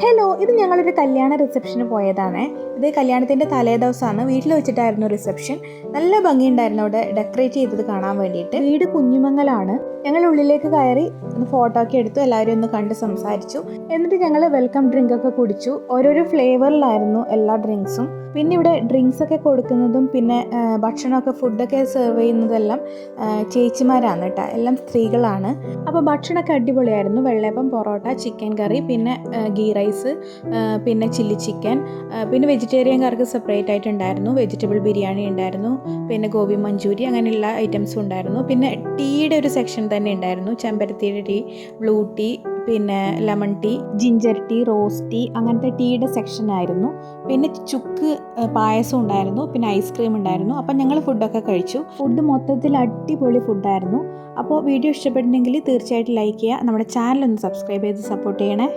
Hello, ഇത് ഞങ്ങളൊരു കല്യാണ റിസപ്ഷന് പോയതാണ്. ഇത് കല്യാണത്തിൻ്റെ തലേ ദിവസമാണ്. വീട്ടിൽ വെച്ചിട്ടായിരുന്നു റിസപ്ഷൻ. നല്ല ഭംഗിയുണ്ടായിരുന്നു അവിടെ ഡെക്കറേറ്റ് ചെയ്തത് കാണാൻ വേണ്ടിയിട്ട്. വീട് കുഞ്ഞിമംഗലാണ്. ഞങ്ങൾ ഉള്ളിലേക്ക് കയറി ഒന്ന് ഫോട്ടോ ഒക്കെ എടുത്തു, എല്ലാവരും ഒന്ന് കണ്ട് സംസാരിച്ചു. എന്നിട്ട് ഞങ്ങൾ വെൽക്കം ഡ്രിങ്ക് ഒക്കെ കുടിച്ചു. ഓരോരോ ഫ്ലേവറിലായിരുന്നു എല്ലാ ഡ്രിങ്ക്സും. പിന്നെ ഇവിടെ ഡ്രിങ്ക്സ് ഒക്കെ കൊടുക്കുന്നതും പിന്നെ ഭക്ഷണമൊക്കെ ഫുഡൊക്കെ സെർവ് ചെയ്യുന്നതെല്ലാം ചേച്ചിമാരാണ് കേട്ടോ, എല്ലാം സ്ത്രീകളാണ്. അപ്പോൾ ഭക്ഷണമൊക്കെ അടിപൊളിയായിരുന്നു. വെള്ളയപ്പം, പൊറോട്ട, ചിക്കൻ കറി, പിന്നെ ഗീ റൈസ്, പിന്നെ ചില്ലി ചിക്കൻ, പിന്നെ വെജിറ്റേറിയൻകാർക്ക് സെപ്പറേറ്റ് ആയിട്ടുണ്ടായിരുന്നു. വെജിറ്റബിൾ ബിരിയാണി ഉണ്ടായിരുന്നു, പിന്നെ ഗോബി മഞ്ചൂരി, അങ്ങനെയുള്ള ഐറ്റംസും ഉണ്ടായിരുന്നു. പിന്നെ ടീയുടെ ഒരു സെക്ഷൻ തന്നെ ഉണ്ടായിരുന്നു. ചെമ്പരത്തിയുടെ ടീ, ബ്ലൂ ടീ, പിന്നെ lemon tea, ginger tea, rose tea, അങ്ങനത്തെ ടീയുടെ സെക്ഷൻ ആയിരുന്നു. പിന്നെ ചുക്ക് പായസം ഉണ്ടായിരുന്നു, പിന്നെ ഐസ്ക്രീം ഉണ്ടായിരുന്നു. അപ്പം ഞങ്ങൾ ഫുഡൊക്കെ കഴിച്ചു. ഫുഡ് മൊത്തത്തിൽ അടിപൊളി ഫുഡായിരുന്നു. അപ്പോൾ വീഡിയോ ഇഷ്ടപ്പെട്ടിട്ടുണ്ടെങ്കിൽ തീർച്ചയായിട്ടും ലൈക്ക് ചെയ്യുക. നമ്മുടെ ചാനൽ ഒന്ന് സബ്സ്ക്രൈബ് ചെയ്ത് സപ്പോർട്ട് ചെയ്യണേ.